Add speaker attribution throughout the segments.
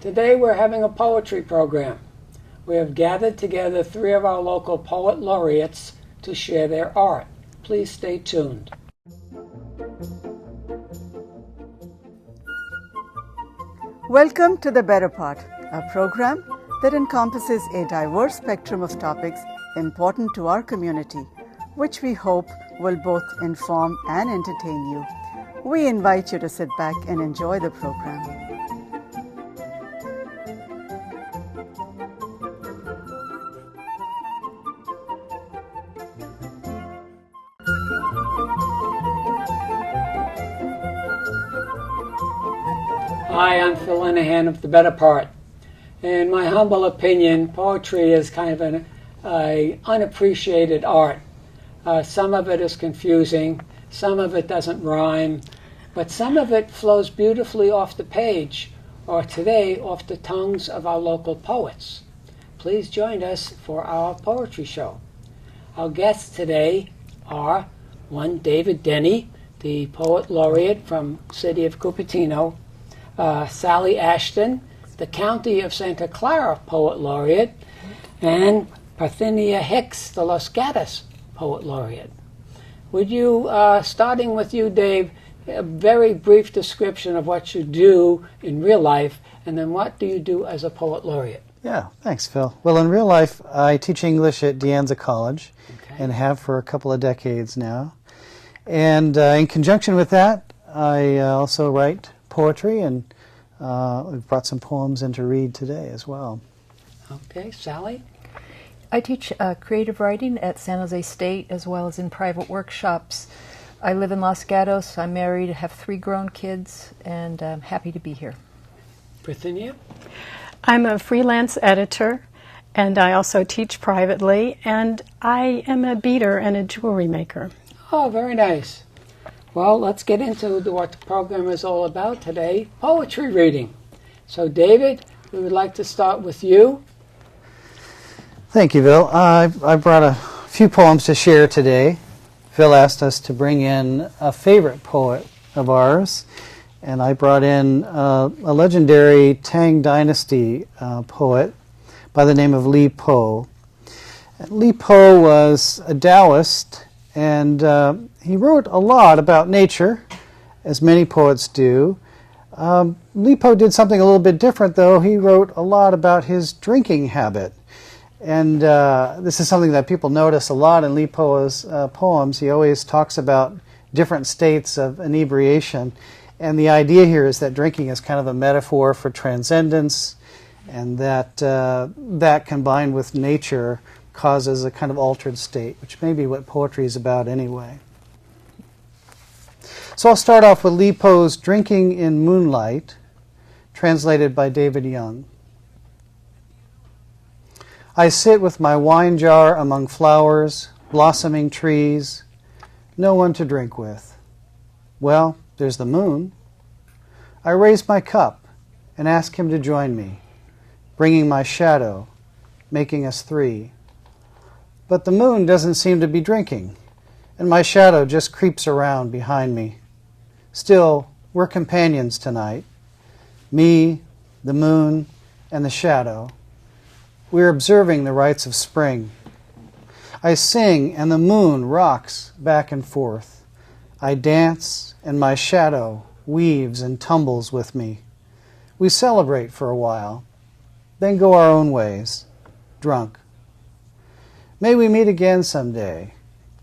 Speaker 1: Today we're having a poetry program. We have gathered together 3 of our local poet laureates to share their art. Please stay tuned.
Speaker 2: Welcome to The Better Part, a program that encompasses a diverse spectrum of topics important to our community, which we hope will both inform and entertain you. We invite you to sit back and enjoy the program.
Speaker 1: Hi, I'm Phil Linehan of The Better Part. In my humble opinion, poetry is kind of an unappreciated art. Some of it is confusing, some of it doesn't rhyme, but some of it flows beautifully off the page, or today off the tongues of our local poets. Please join us for our poetry show. Our guests today are one, David Denny, the poet laureate from the city of Cupertino, Sally Ashton, the County of Santa Clara Poet Laureate, and Parthenia Hicks, the Los Gatos Poet Laureate. Would you, starting with you, Dave, a very brief description of what you do in real life, and then what do you do as a Poet Laureate?
Speaker 3: Yeah, thanks, Phil. Well, in real life, I teach English at De Anza College, and have for a couple of decades now. And in conjunction with that, I also write poetry, and we've brought some poems in to read today as well.
Speaker 1: Okay, Sally?
Speaker 4: I teach creative writing at San Jose State as well as in private workshops. I live in Los Gatos. I'm married, have 3 grown kids, and I'm happy to be here.
Speaker 1: Parthenia?
Speaker 5: I'm a freelance editor, and I also teach privately, and I am a beater and a jewelry maker.
Speaker 1: Oh, very nice. Well, let's get into what the program is all about today, poetry reading. So, David, we would like to start with you.
Speaker 3: Thank you, Phil. I brought a few poems to share today. Phil asked us to bring in a favorite poet of ours, and I brought in a legendary Tang Dynasty poet by the name of Li Po. Li Po was a Taoist, and he wrote a lot about nature, as many poets do. Li Po did something a little bit different, though. He wrote a lot about his drinking habit. And this is something that people notice a lot in Li Po's poems. He always talks about different states of inebriation. And the idea here is that drinking is kind of a metaphor for transcendence, and that that combined with nature causes a kind of altered state, which may be what poetry is about anyway. So I'll start off with Li Po's Drinking in Moonlight, translated by David Young. I sit with my wine jar among flowers, blossoming trees, no one to drink with. Well, there's the moon. I raise my cup and ask him to join me, bringing my shadow, making us 3. But the moon doesn't seem to be drinking, and my shadow just creeps around behind me. Still, we're companions tonight. Me, the moon, and the shadow. We're observing the rites of spring. I sing, and the moon rocks back and forth. I dance, and my shadow weaves and tumbles with me. We celebrate for a while, then go our own ways, drunk. May we meet again someday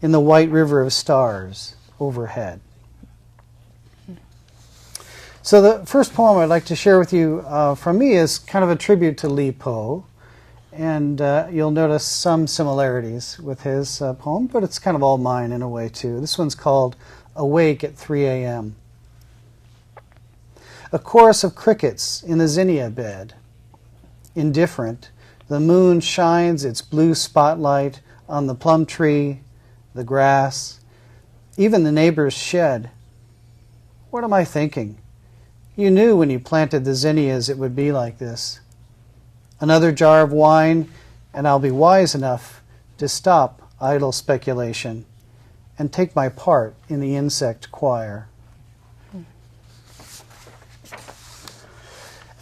Speaker 3: in the white river of stars overhead. So the first poem I'd like to share with you from me is kind of a tribute to Li Po, and you'll notice some similarities with his poem, but it's kind of all mine in a way too. This one's called Awake at 3 a.m. A chorus of crickets in the zinnia bed. Indifferent, the moon shines its blue spotlight on the plum tree, the grass, even the neighbor's shed. What am I thinking? You knew when you planted the zinnias it would be like this. Another jar of wine, and I'll be wise enough to stop idle speculation and take my part in the insect choir.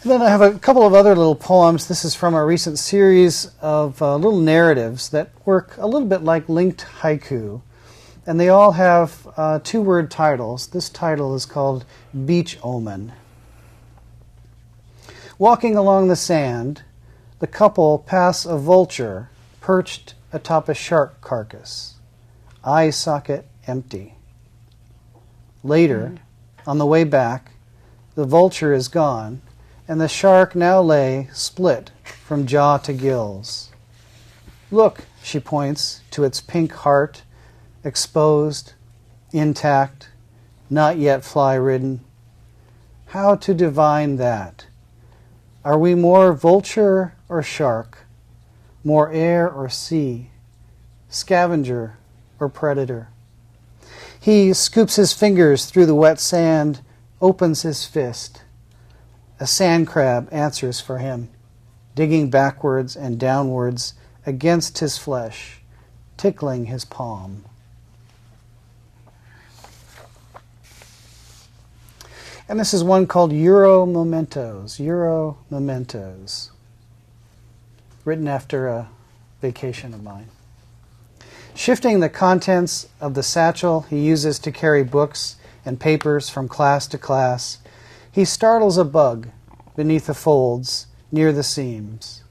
Speaker 3: And then I have a couple of other little poems. This is from a recent series of little narratives that work a little bit like linked haiku. And they all have two-word titles. This title is called Beach Omen. Walking along the sand, the couple pass a vulture perched atop a shark carcass, eye socket empty. Later, on the way back, the vulture is gone, and the shark now lay split from jaw to gills. Look, she points to its pink heart, exposed, intact, not yet fly-ridden. How to divine that? Are we more vulture or shark, more air or sea, scavenger or predator? He scoops his fingers through the wet sand, opens his fist. A sand crab answers for him, digging backwards and downwards against his flesh, tickling his palm. And this is one called Euro Mementos, written after a vacation of mine. Shifting the contents of the satchel he uses to carry books and papers from class to class, he startles a bug beneath the folds near the seams.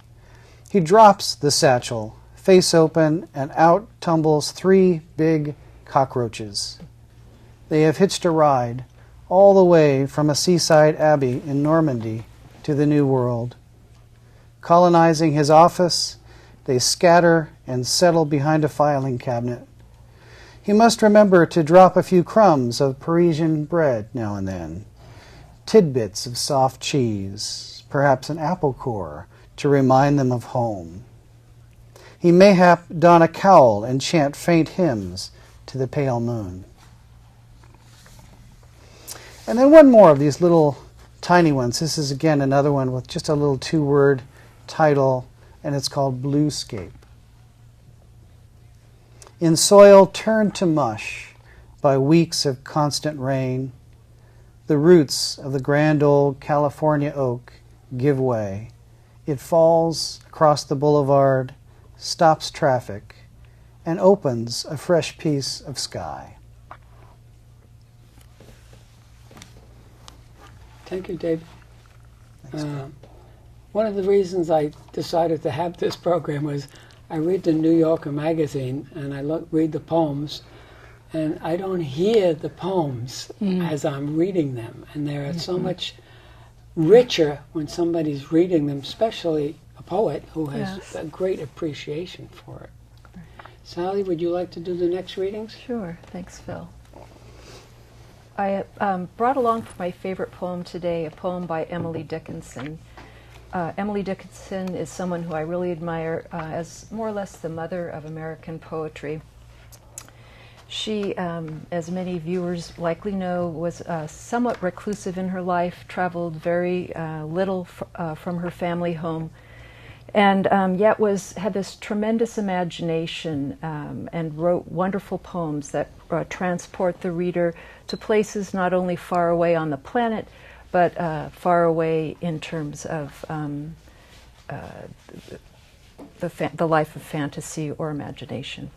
Speaker 3: He drops the satchel, face open, and out tumbles 3 big cockroaches. They have hitched a ride all the way from a seaside abbey in Normandy to the New World. Colonizing his office, they scatter and settle behind a filing cabinet. He must remember to drop a few crumbs of Parisian bread now and then, tidbits of soft cheese, perhaps an apple core to remind them of home. He mayhap don a cowl and chant faint hymns to the pale moon. And then one more of these little tiny ones. This is again another one with just a little 2-word title, and it's called Bluescape. In soil turned to mush by weeks of constant rain, the roots of the grand old California oak give way. It falls across the boulevard, stops traffic, and opens a fresh piece of sky.
Speaker 1: Thank you, David. One of the reasons I decided to have this program was I read the New Yorker magazine and I read the poems, and I don't hear the poems as I'm reading them, and they're so much richer when somebody's reading them, especially a poet who has a great appreciation for it. Sally, would you like to do the next readings?
Speaker 4: Sure. Thanks, Phil. I brought along for my favorite poem today a poem by Emily Dickinson. Emily Dickinson is someone who I really admire as more or less the mother of American poetry. She, as many viewers likely know, was somewhat reclusive in her life, traveled very little from her family home, and yet had this tremendous imagination and wrote wonderful poems that transport the reader to places not only far away on the planet, but far away in terms of the life of fantasy or imagination.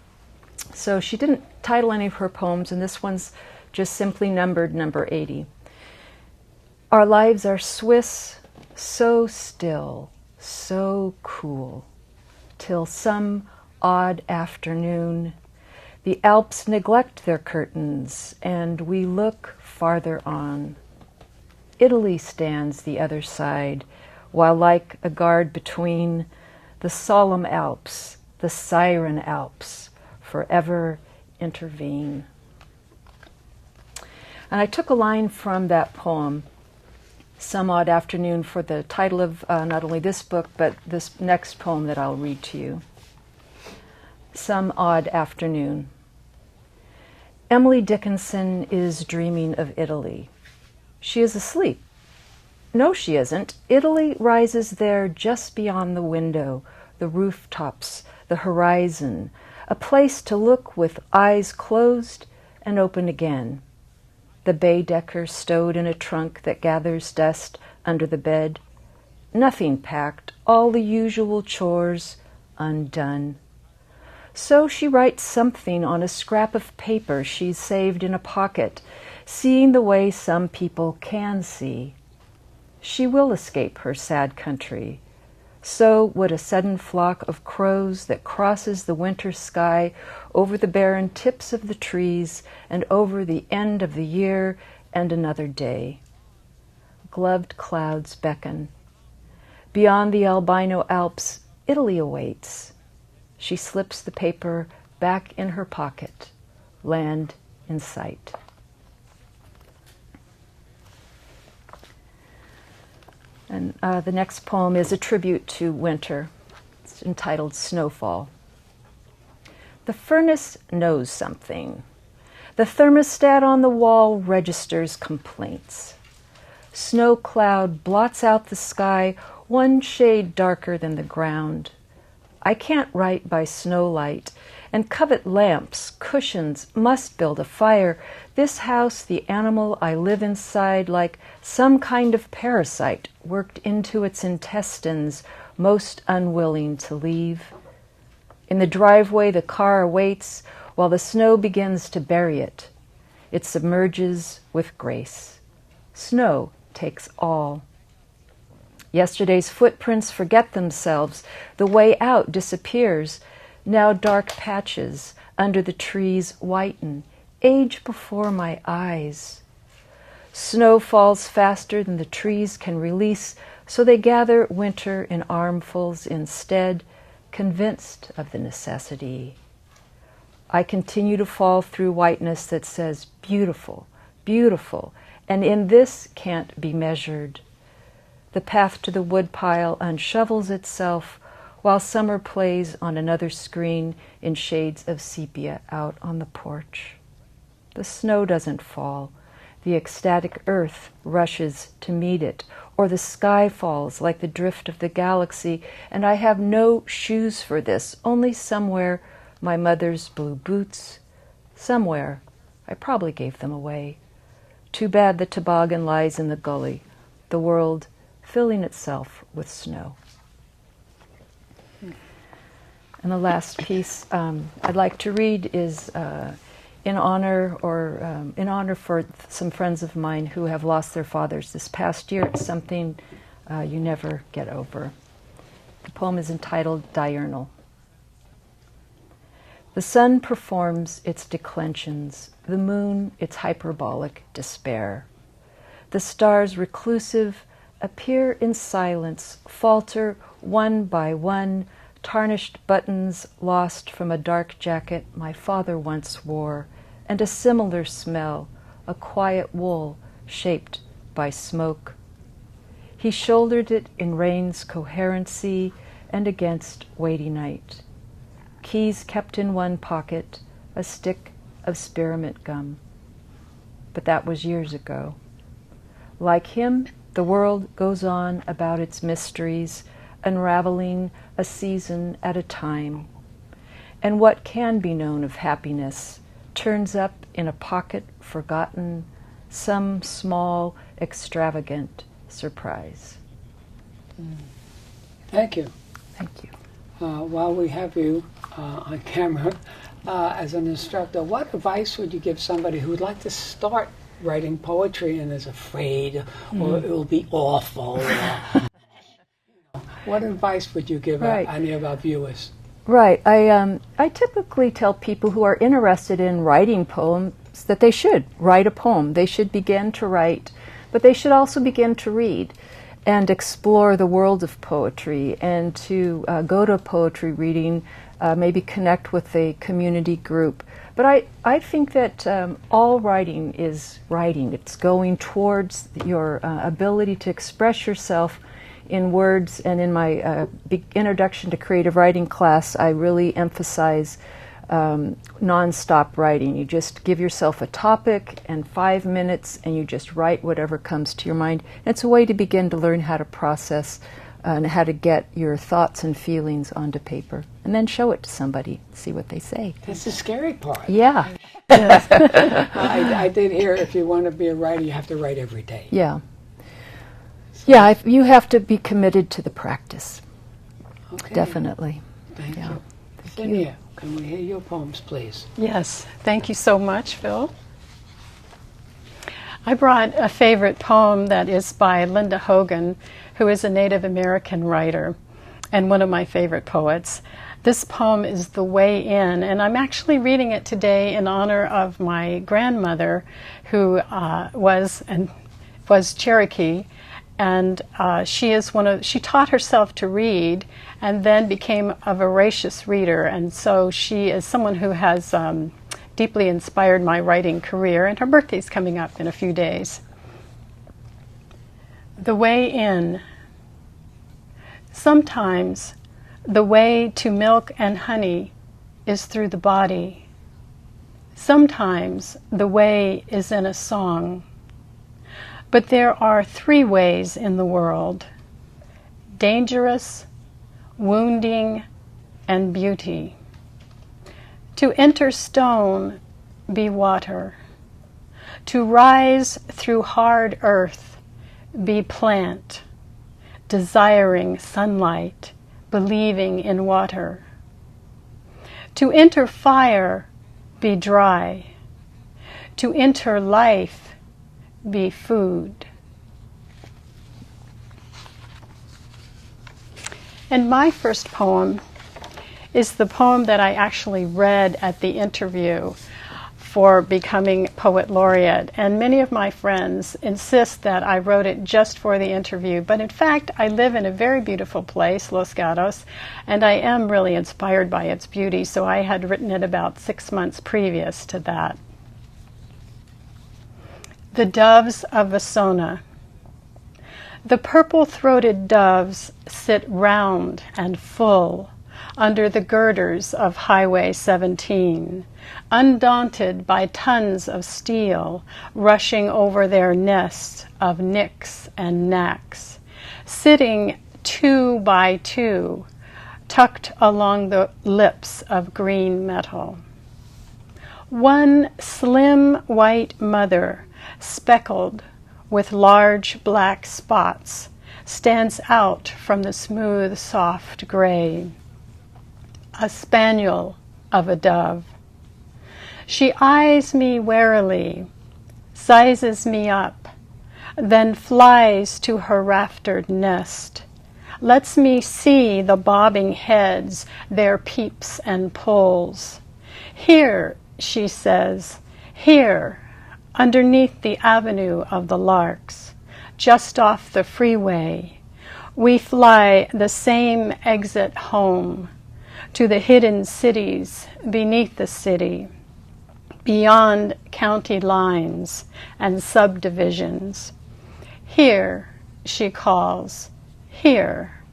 Speaker 4: So she didn't title any of her poems, and this one's just simply numbered number 80. Our lives are Swiss, so still, so cool, till some odd afternoon the Alps neglect their curtains and we look farther on. Italy stands the other side, while like a guard between, the solemn Alps, the siren Alps, forever intervene. And I took a line from that poem, Some Odd Afternoon, for the title of not only this book, but this next poem that I'll read to you. Some Odd Afternoon. Emily Dickinson is dreaming of Italy. She is asleep. No, she isn't. Italy rises there just beyond the window, the rooftops, the horizon, a place to look with eyes closed and open again. The Baedeker stowed in a trunk that gathers dust under the bed, nothing packed, all the usual chores undone. So she writes something on a scrap of paper she's saved in a pocket, seeing the way some people can see. She will escape her sad country. So would a sudden flock of crows that crosses the winter sky over the barren tips of the trees and over the end of the year and another day. Gloved clouds beckon. Beyond the albino Alps, Italy awaits. She slips the paper back in her pocket. Land in sight. And the next poem is a tribute to winter. It's entitled Snowfall. The furnace knows something. The thermostat on the wall registers complaints. Snow cloud blots out the sky one shade darker than the ground. I can't write by snowlight and covet lamps, cushions, must build a fire. This house, the animal I live inside, like some kind of parasite worked into its intestines, most unwilling to leave. In the driveway, the car awaits while the snow begins to bury it. It submerges with grace. Snow takes all. Yesterday's footprints forget themselves. The way out disappears. Now dark patches under the trees whiten, age before my eyes. Snow falls faster than the trees can release, so they gather winter in armfuls instead, convinced of the necessity. I continue to fall through whiteness that says, beautiful, beautiful, and in this can't be measured. The path to the woodpile unshovels itself, while summer plays on another screen in shades of sepia out on the porch. The snow doesn't fall. The ecstatic earth rushes to meet it, or the sky falls like the drift of the galaxy, and I have no shoes for this, only somewhere my mother's blue boots. Somewhere. I probably gave them away. Too bad the toboggan lies in the gully, the world filling itself with snow. And the last piece I'd like to read is in honor for some friends of mine who have lost their fathers this past year. It's something you never get over. The poem is entitled Diurnal. The sun performs its declensions, the moon its hyperbolic despair. The stars reclusive appear in silence, falter one by one, tarnished buttons lost from a dark jacket my father once wore, and a similar smell, a quiet wool shaped by smoke. He shouldered it in rain's coherency and against weighty night. Keys kept in one pocket, a stick of spearmint gum. But that was years ago. Like him, the world goes on about its mysteries, unraveling a season at a time. And what can be known of happiness turns up in a pocket forgotten, some small, extravagant surprise.
Speaker 1: Thank you.
Speaker 4: Thank you.
Speaker 1: While we have you on camera as an instructor, what advice would you give somebody who would like to start writing poetry and is afraid or it will be awful? What advice would you give any of our viewers?
Speaker 4: Right. I typically tell people who are interested in writing poems that they should write a poem. They should begin to write, but they should also begin to read and explore the world of poetry and to go to a poetry reading, maybe connect with a community group. But I think that all writing is writing. It's going towards your ability to express yourself in words. And in my introduction to creative writing class, I really emphasize non-stop writing. You just give yourself a topic and 5 minutes and you just write whatever comes to your mind. And it's a way to begin to learn how to process and how to get your thoughts and feelings onto paper and then show it to somebody, see what they say.
Speaker 1: That's the scary part.
Speaker 4: Yeah.
Speaker 1: I did hear if you want to be a writer, you have to write every day.
Speaker 4: Yeah. Yeah, you have to be committed to the practice.
Speaker 1: Okay.
Speaker 4: Definitely.
Speaker 1: Thank
Speaker 4: Yeah.
Speaker 1: you. Cynthia, can we hear your poems, please?
Speaker 5: Yes, thank you so much, Phil. I brought a favorite poem that is by Linda Hogan, who is a Native American writer and one of my favorite poets. This poem is The Way In, and I'm actually reading it today in honor of my grandmother, who was Cherokee, and she taught herself to read and then became a voracious reader, and so she is someone who has deeply inspired my writing career, and her birthday's coming up in a few days. The Way In. Sometimes the way to milk and honey is through the body. Sometimes the way is in a song. But there are 3 ways in the world: dangerous, wounding, and beauty. To enter stone, be water. To rise through hard earth, be plant, desiring sunlight, believing in water. To enter fire, be dry. To enter life, be food. And my first poem is the poem that I actually read at the interview for becoming Poet Laureate. And many of my friends insist that I wrote it just for the interview. But in fact, I live in a very beautiful place, Los Gatos, and I am really inspired by its beauty, so I had written it about 6 months previous to that. The Doves of Vasona. The purple-throated doves sit round and full under the girders of Highway 17, undaunted by tons of steel rushing over their nests of nicks and knacks, sitting 2 by 2, tucked along the lips of green metal. One slim white mother, speckled with large black spots, stands out from the smooth, soft gray. A spaniel of a dove. She eyes me warily, sizes me up, then flies to her raftered nest, lets me see the bobbing heads, their peeps and pulls. Here, she says, here, underneath the avenue of the larks, just off the freeway, we fly the same exit home to the hidden cities beneath the city, beyond county lines and subdivisions. Here, she calls, here,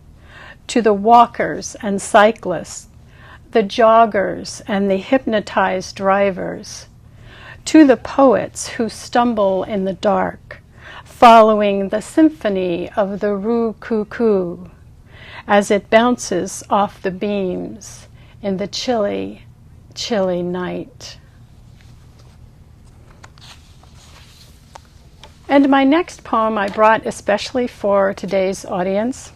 Speaker 5: to the walkers and cyclists, the joggers and the hypnotized drivers, to the poets who stumble in the dark, following the symphony of the Roo Cuckoo as it bounces off the beams in the chilly, chilly night. And my next poem I brought especially for today's audience.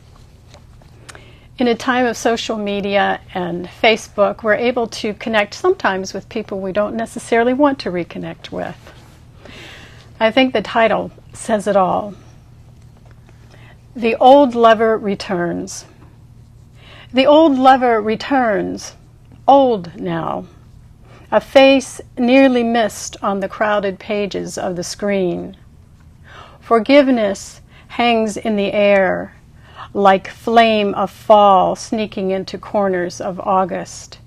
Speaker 5: In a time of social media and Facebook, we're able to connect sometimes with people we don't necessarily want to reconnect with. I think the title says it all. The Old Lover Returns. The old lover returns, old now, a face nearly missed on the crowded pages of the screen. Forgiveness hangs in the air, like flame of fall sneaking into corners of August,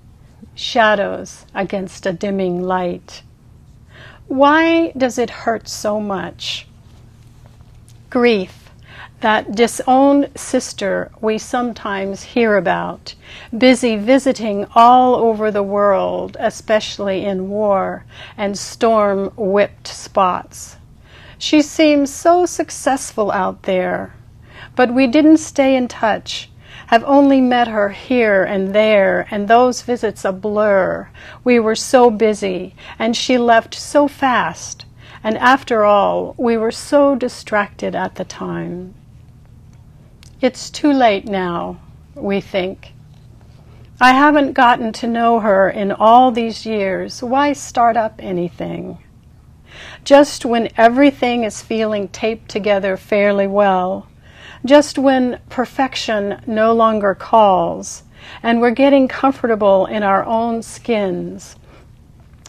Speaker 5: shadows against a dimming light. Why does it hurt so much? Grief, that disowned sister we sometimes hear about, busy visiting all over the world, especially in war and storm-whipped spots. She seems so successful out there, but we didn't stay in touch, have only met her here and there, and those visits a blur. We were so busy, and she left so fast, and after all, we were so distracted at the time. It's too late now, we think. I haven't gotten to know her in all these years. Why start up anything? Just when everything is feeling taped together fairly well, just when perfection no longer calls, and we're getting comfortable in our own skins,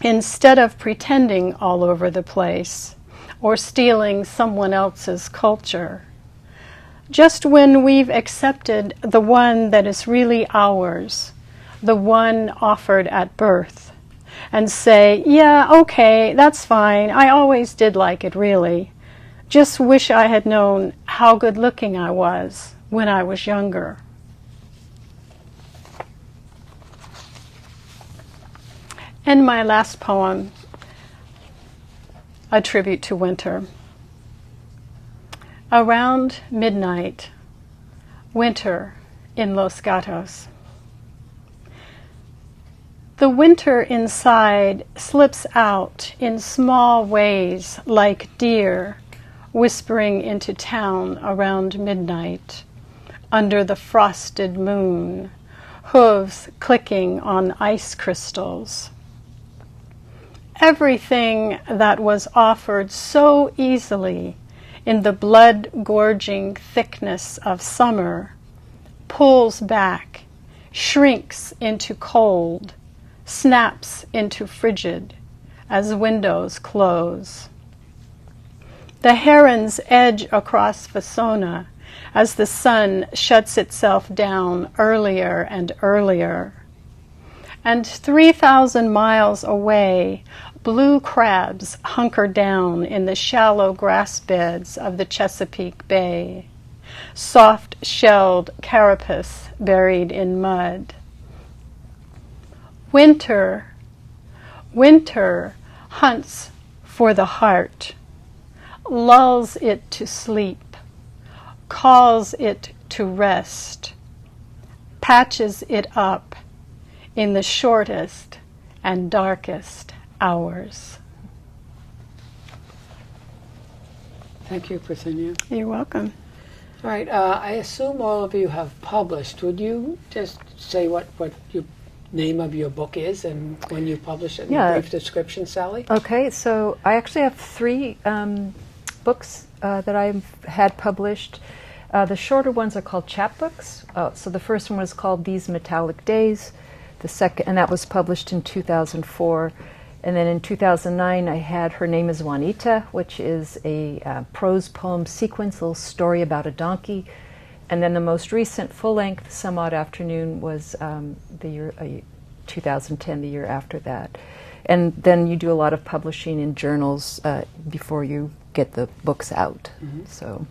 Speaker 5: instead of pretending all over the place or stealing someone else's culture. Just when we've accepted the one that is really ours, the one offered at birth, and say, yeah, okay, that's fine, I always did like it really. Just wish I had known how good looking I was when I was younger. And my last poem, a tribute to winter. Around midnight, winter in Los Gatos. The winter inside slips out in small ways like deer whispering into town around midnight, under the frosted moon, hooves clicking on ice crystals. Everything that was offered so easily in the blood-gorging thickness of summer pulls back, shrinks into cold, snaps into frigid as windows close. The herons edge across Vasona as the sun shuts itself down earlier and earlier. And 3,000 miles away, blue crabs hunker down in the shallow grass beds of the Chesapeake Bay, soft-shelled carapace buried in mud. Winter, winter hunts for the heart, lulls it to sleep, calls it to rest, patches it up in the shortest and darkest hours.
Speaker 1: Thank you, Britannia.
Speaker 5: You're welcome.
Speaker 1: All right, I assume all of you have published. Would you just say what your name of your book is and when you publish it in a brief description, Sally?
Speaker 4: Okay, so I actually have 3 books that I've had published. The shorter ones are called chapbooks. So the first one was called These Metallic Days. The second, and that was published in 2004. And then in 2009, I had Her Name is Juanita, which is a prose poem sequence, a little story about a donkey. And then the most recent full-length, Some Odd Afternoon, was the year 2010, the year after that. And then you do a lot of publishing in journals before you get the books out.
Speaker 1: Mm-hmm.
Speaker 4: So,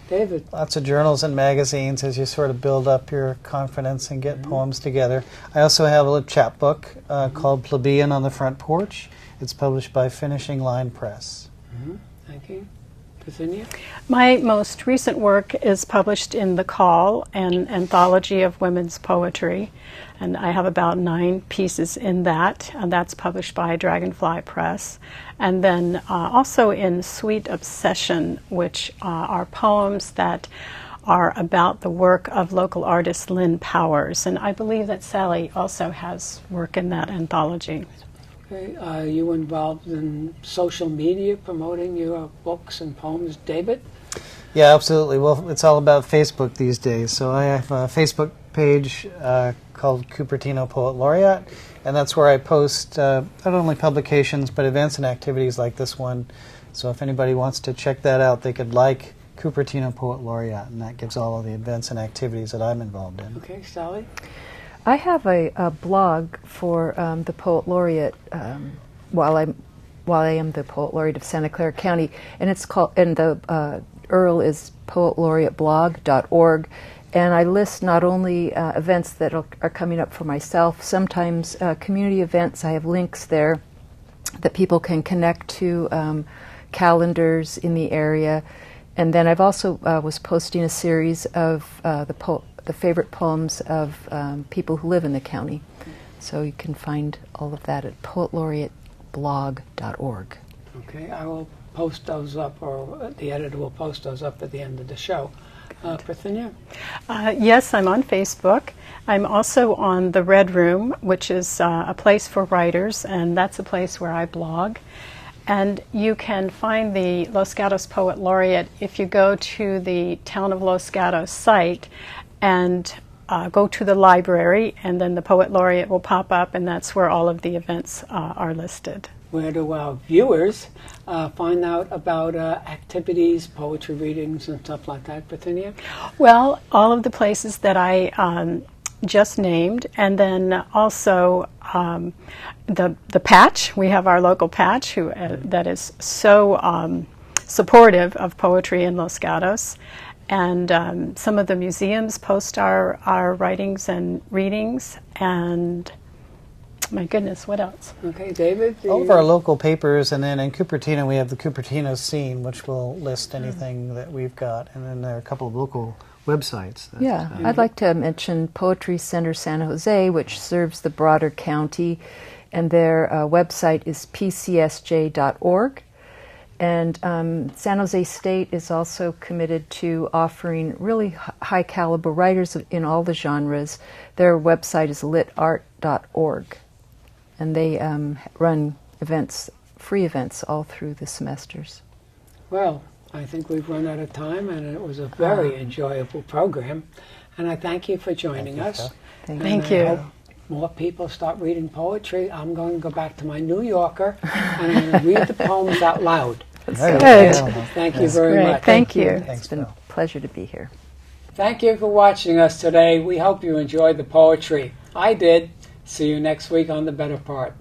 Speaker 1: David.
Speaker 3: Lots of journals and magazines as you sort of build up your confidence and get poems together. I also have a little chapbook called Plebeian on the Front Porch. It's published by Finishing Line Press.
Speaker 1: Mm-hmm. Thank you. Britannia?
Speaker 5: My most recent work is published in The Call, an anthology of women's poetry, and I have about 9 pieces in that, and that's published by Dragonfly Press. And then also in Sweet Obsession, which are poems that are about the work of local artist Lynn Powers, and I believe that Sally also has work in that anthology.
Speaker 1: Okay, are you involved in social media promoting your books and poems, David?
Speaker 3: Yeah, absolutely. Well, it's all about Facebook these days. So I have a Facebook page called Cupertino Poet Laureate, and that's where I post not only publications but events and activities like this one. So if anybody wants to check that out, they could like Cupertino Poet Laureate, and that gives all of the events and activities that I'm involved in.
Speaker 1: Okay, Sally?
Speaker 4: I have a blog for the Poet Laureate while I am the Poet Laureate of Santa Clara County, and it's called, and the URL is poetlaureateblog.org, and I list not only events that are coming up for myself, sometimes community events. I have links there that people can connect to, calendars in the area, and then I've also was posting a series of the favorite poems of people who live in the county. So you can find all of that at poetlaureateblog.org.
Speaker 1: Okay, I will post those up, or the editor will post those up at the end of the show. Parthenia?
Speaker 5: Yes, I'm on Facebook. I'm also on the Red Room, which is a place for writers, and that's a place where I blog. And you can find the Los Gatos Poet Laureate if you go to the Town of Los Gatos site and go to the library, and then the Poet Laureate will pop up, and that's where all of the events are listed.
Speaker 1: Where do our viewers find out about activities, poetry readings, and stuff like that, Parthenia?
Speaker 5: Well, all of the places that I just named, and then also the patch. We have our local patch who that is so supportive of poetry in Los Gatos, and some of the museums post our writings and readings, and my goodness, what else?
Speaker 1: Okay, David?
Speaker 3: All of our local papers, and then in Cupertino we have the Cupertino Scene, which will list anything that we've got, and then there are a couple of local websites.
Speaker 4: Yeah, I'd like to mention Poetry Center San Jose, which serves the broader county, and their website is pcsj.org. And San Jose State is also committed to offering really high caliber writers in all the genres. Their website is litart.org, and they run events, free events, all through the semesters.
Speaker 1: Well, I think we've run out of time, and it was a very enjoyable program. And I thank you for joining us.
Speaker 5: Thank you.
Speaker 1: I hope more people start reading poetry. I'm going to go back to my New Yorker, and I'm going to read the poems out loud.
Speaker 5: Good.
Speaker 1: Thank you very
Speaker 5: Great.
Speaker 1: much.
Speaker 5: Thank you.
Speaker 4: It's been a pleasure to be here.
Speaker 1: Thank you for watching us today. We hope you enjoyed the poetry. I did. See you next week on The Better Part.